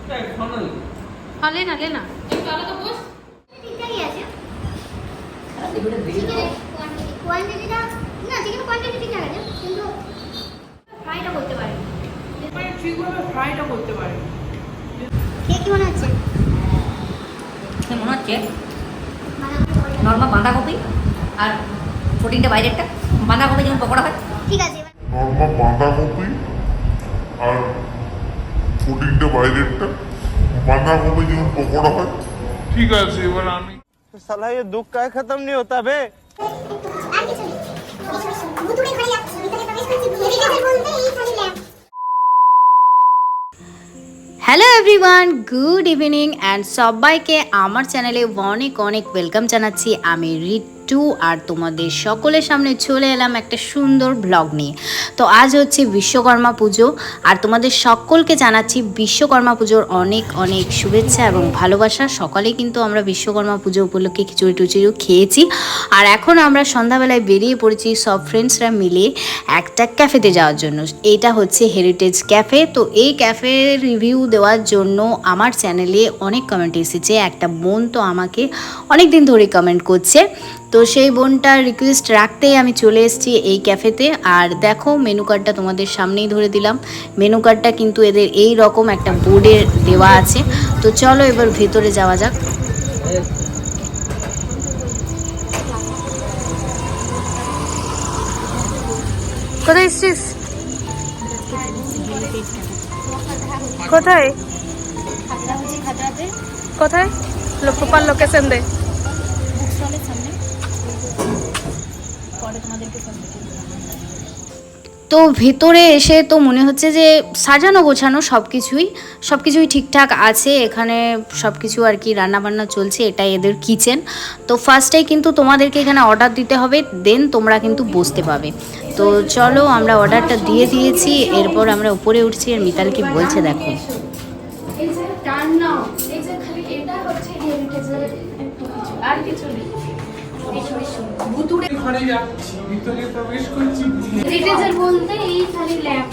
ले ना लेना एक वाला तो बस ঠিকঠাকই আছে কোয়ান্টিটিটা না চিকেন কোয়ান্টিটি ঠিকঠাক আছে কিন্তু ফ্রাইটা করতে পারি মানে ঠিকভাবে ফ্রাইটা করতে পারি খেয়ে কি মনে হচ্ছে মনে হচ্ছে নর্মাল বাঁধাকপি আর প্রোটিনটা বাইরেরটা বাঁধাকপি যেমন পকোড়া হয় ঠিক আছে নর্মাল বাঁধাকপি আর প্রোটিনটা বাইরেরটা বাঁধাকপি যেমন পকোড়া হয় ঠিক আছে এবার আমি साला ये दुख का खत्म नहीं होता बे আর কিছু নেই ভুতুড়ে ঘরে যাচ্ছি ভিতরে প্রবেশ করছি হেরিটেজের বলতে এই খালি lamp hello everyone good evening and সবাইকে আমার চ্যানেলে অনেক অনেক ওয়েলকাম জানাচ্ছি আমি রিট্টু আর তোমাদের সকলের সামনে চলে এলাম একটা সুন্দর ব্লগ নিয়ে। তো আজ হচ্ছে বিশ্বকর্মা পুজো আর তোমাদের সকলকে জানাচ্ছি বিশ্বকর্মা পুজোর অনেক অনেক শুভেচ্ছা এবং ভালোবাসা। সকালে কিন্তু আমরা বিশ্বকর্মা পুজো উপলক্ষে খিচুড়ি টুচুড়িও খেয়েছি আর এখন আমরা সন্ধ্যাবেলায় বেরিয়ে পড়েছি সব ফ্রেন্ডসরা মিলে একটা ক্যাফেতে যাওয়ার জন্য। এইটা হচ্ছে হেরিটেজ ক্যাফে। তো এই ক্যাফের রিভিউ দেওয়ার জন্য আমার চ্যানেলে অনেক কমেন্ট এসেছে। একটা বোন তো আমাকে অনেক দিন ধরে কমেন্ট করছে, তো সেই বোনটার রিকোয়েস্ট রাখতেই আমি চলে এসেছি এই ক্যাফেতে। আর দেখো মেনু কার্ডটা তোমাদের সামনেই ধরে দিলাম। মেনু কার্ডটা কিন্তু এদের এই রকম একটা বোর্ডে দেওয়া আছে। তো চলো এবার ভেতরে যাওয়া যাক। কোথায় এসছিস? কোথায় কোথায় প্রপার লোকেশন দে। তো ভেতরে এসে তো মনে হচ্ছে যে সাজানো গোছানো সব কিছুই ঠিকঠাক আছে। এখানে সব কিছু আর কি রান্নাবান্না চলছে, এটাই এদের কিচেন। তো ফার্স্টেই কিন্তু তোমাদেরকে এখানে অর্ডার দিতে হবে, দেন তোমরা কিন্তু বসতে পাবে। তো চলো আমরা অর্ডারটা দিয়ে দিয়েছি, এরপর আমরা উপরে উঠছি। আর মিতাল কি বলছে দেখো। আর কিছু নেই। হেরিটেজের বলতে এই খালি ল্যাম্প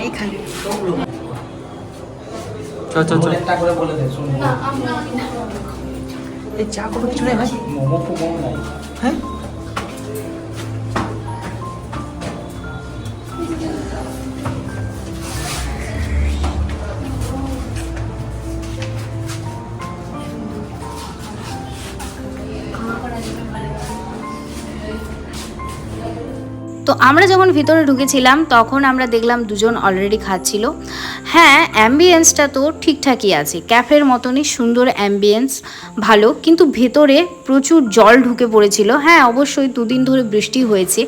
এইখানে चल चल चल একটা করে বলে দে শুন না আমরা এই চা করে কিছু নেই ভাই মোমো ফোমো নাই হ্যাঁ তো আমরা যখন ভিতরে ঢুকেছিলাম তখন আমরা দেখলাম দুজন অলরেডি খাচ্ছিল। হ্যাঁ, অ্যাম্বিয়েন্সটা তো ঠিকঠাকই আছে, ক্যাফের মতনই সুন্দর অ্যাম্বিয়েন্স, ভালো। কিন্তু ভেতরে প্রচুর জল ঢুকে পড়েছিল। হ্যাঁ অবশ্যই দুদিন ধরে বৃষ্টি হয়েছে,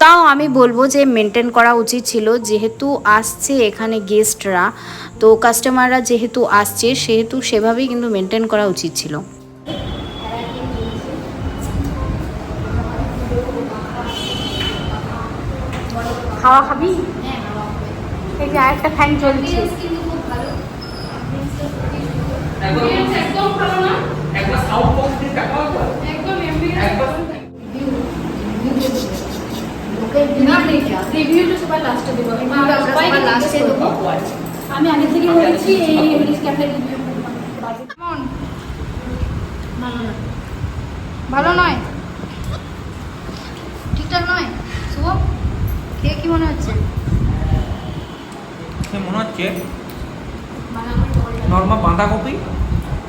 তাও আমি বলবো যে মেনটেন করা উচিত ছিল। যেহেতু আসছে এখানে গেস্টরা, তো কাস্টমাররা যেহেতু আসছে সেহেতু সেভাবেই কিন্তু মেনটেন করা উচিত ছিল। খাওয়া খাবি? এই যে আরেকটা ফ্যান চলছে। একদম ভালো না, একবার সাউন্ড বক্স দিয়ে টাকা হবে একদম রিভিউটা সবার লাস্টে দেবো। আমি আগে থেকে বলেছি এই ইংলিশ ক্যাফে রিভিউ কেমন? ভালো না, ভালো নয়, ঠিকঠাক নয়। শুভ খেয়ে কি মনে হচ্ছে? মনে হচ্ছে নর্মাল বাঁধাকপি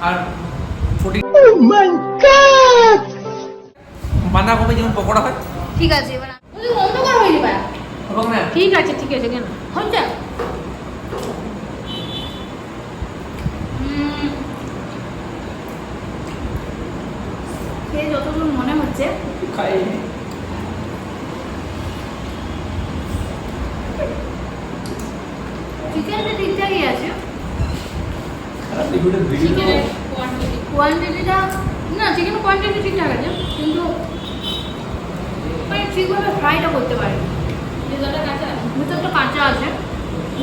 আর প্রোটিন বাঁধাকপি যেমন পকোড়া হয় ঠিক আছে এবার অন্ধকার হয়ে যাবে। এবং না ঠিক আছে কেন হচ্ছে খেয়ে যতদূর মনে হচ্ছে খাই চিকেনটা ঠিকঠাকই আছে। ভিডিও চিকেনের কোয়ান্টিটিটা না, চিকেন কোয়ান্টিটি ঠিকঠাক আছে, কিন্তু মানে ঠিকভাবে ফ্রাইটা করতে পারি। ভিতরটা কাঁচা আছে, ভিতরটা কাঁচা আছে,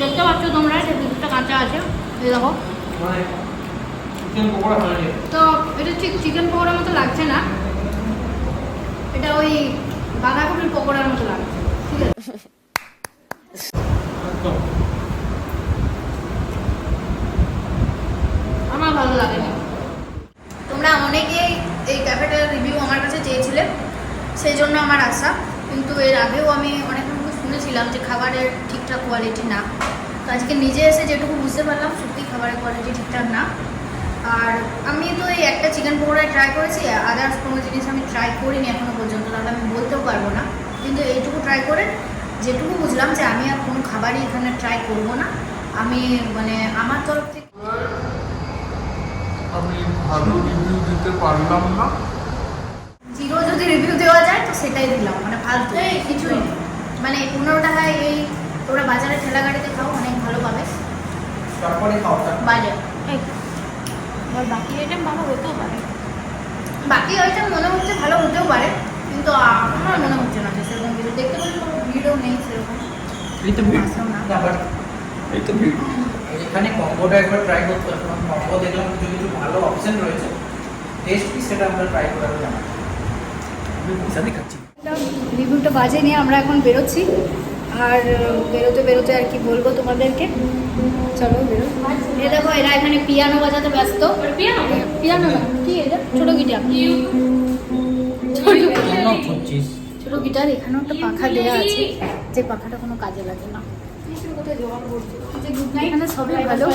দেখতে পাচ্ছ তোমরা, যে ভিতরটা কাঁচা আছে। এই দেখো, মানে চিকেন পকোড়া হয় তো এটা ঠিক চিকেন পকোড়ার মতো লাগছে না, এটা ওই বাঁধাকপির পকোড়ার মতো লাগছে। ঠিক আছে, তোমরা অনেকেই এই ক্যাফেটার রিভিউ আমার কাছে চেয়েছিলে, সেই জন্য আমার আশা। কিন্তু এর আগেও আমি অনেক শুনেছিলাম যে খাবারের ঠিকঠাক কোয়ালিটি না। তো আজকে নিজে এসে যেটুকু বুঝতে পারলাম সত্যি খাবারের কোয়ালিটি ঠিকঠাক না। আর আমি তো এই একটা চিকেন পকোড়ায় ট্রাই করেছি, আদার্স কোনো জিনিস আমি ট্রাই করিনি এখনো পর্যন্ত, তাহলে আমি বলতেও পারবো না। কিন্তু এইটুকু ট্রাই করে যেটুকু বুঝলাম যে আমি আর কোনো খাবারই এখানে ট্রাই করবো না। আমি মানে আমার তরফ থেকে আমি ভালো রিভিউ দিতে পারলাম না। 0 যদি রিভিউ দেওয়া যায় তো সেটাই দিলাম, মানে ফালতু কিছুই নেই। মানে 15 টাকায় এই তোমরা বাজারে ঠেলা গাড়িতে খাও, অনেক ভালো পাবে তারপরে খাওয়াটা বাজার। এবার বাকি আইটেম ভালো হতেও পারে, বাকি আইটেম মনে হচ্ছে ভালো হতেও পারে, কিন্তু আমার মনে হচ্ছে না যে সেরকম কিছু। দেখতে পাচ্ছি কোনো ভিড়ও নেই সেরকম, এই তো ভিড় আসেও না। না, বাট এই তো ভিড়। এখানে কম্বোটা একবার ট্রাই করতে হবে। কম্বো দেখলাম কিছু কিছু ভালো অপশন রয়েছে, টেস্ট কি সেটা আমরা ট্রাই করার জন্য আমি পয়সা দিয়ে খাচ্ছি। রিভিউটা বাজে নিয়ে আমরা এখন বেরোচ্ছি। আর বেরোতে বেরোতে আর কি বলবো তোমাদেরকে, চলো বেরো। এ দেখো এরা এখানে পিয়ানো বাজাতে ব্যস্ত। পিয়ানো না, কি এটা? ছোটো গিটার। ছোটো গিটার। এখানেও একটা পাখা দেওয়া আছে, যে পাখাটা কোনো কাজে লাগে না। এখানে সবই ভালো,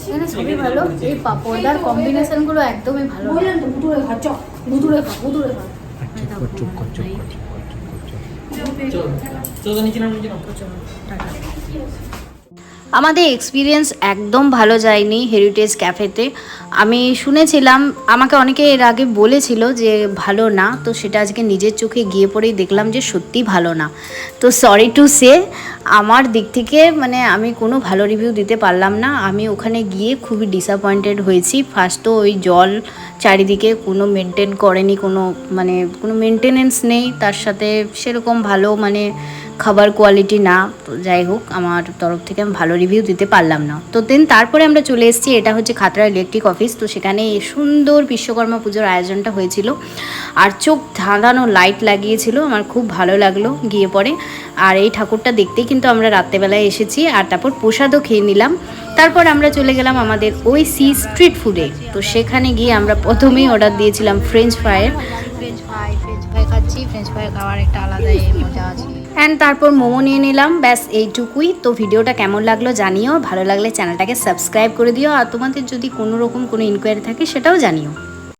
এখানে সবই ভালো। এই পর্দার কম্বিনেশনগুলো একদমই ভালো। ভুতুরে ঘর, চল ভুতুরে ঘর, ভুতুরে ঘর। আমাদের এক্সপিরিয়েন্স একদম ভালো যায়নি হেরিটেজ ক্যাফেতে। আমি শুনেছিলাম, আমাকে অনেকে এর আগে বলেছিল যে ভালো না, তো সেটা আজকে নিজের চোখে গিয়ে পড়েই দেখলাম যে সত্যি ভালো না। তো সরি টু সে, আমার দিক থেকে মানে আমি কোনো ভালো রিভিউ দিতে পারলাম না। আমি ওখানে গিয়ে খুবই ডিসঅ্যাপয়েন্টেড হয়েছি। ফার্স্ট তো ওই জল চারিদিকে কোনো মেনটেন করেনি, কোনো মেনটেনেন্স নেই, তার সাথে সেরকম ভালো মানে খাবার কোয়ালিটি না। তো যাই হোক, আমার তরফ থেকে আমি ভালো রিভিউ দিতে পারলাম না। তো দেন তারপরে আমরা চলে এসেছি, এটা হচ্ছে খাতড়া ইলেকট্রিক অফিস। তো সেখানে সুন্দর বিশ্বকর্মা পুজোর আয়োজনটা হয়েছিল, আর চোখ ধাঁধানো লাইট লাগিয়েছিল, আমার খুব ভালো লাগলো গিয়ে পরে। আর এই ঠাকুরটা দেখতেই কিন্তু আমরা রাত্রেবেলায় এসেছি, আর তারপর প্রসাদও খেয়ে নিলাম। তারপর আমরা চলে গেলাম আমাদের ওই সি স্ট্রিট ফুডে। তো সেখানে গিয়ে আমরা প্রথমেই অর্ডার দিয়েছিলাম ফ্রেঞ্চ ফ্রাইয়ের। ফ্রেঞ্চ ফ্রাই খাচ্ছি, ফ্রেঞ্চ ফ্রাই খাওয়ার একটা আলাদাই মজা আছে। অ্যান্ড তারপর মোমো নিয়ে নিলাম, ব্যাস এইটুকুই। তো ভিডিওটা কেমন লাগলো জানিও, ভালো লাগলে চ্যানেলটাকে সাবস্ক্রাইব করে দিও, আর তোমাদের যদি কোনো রকম কোনো ইনকোয়ারি থাকে সেটাও জানিও।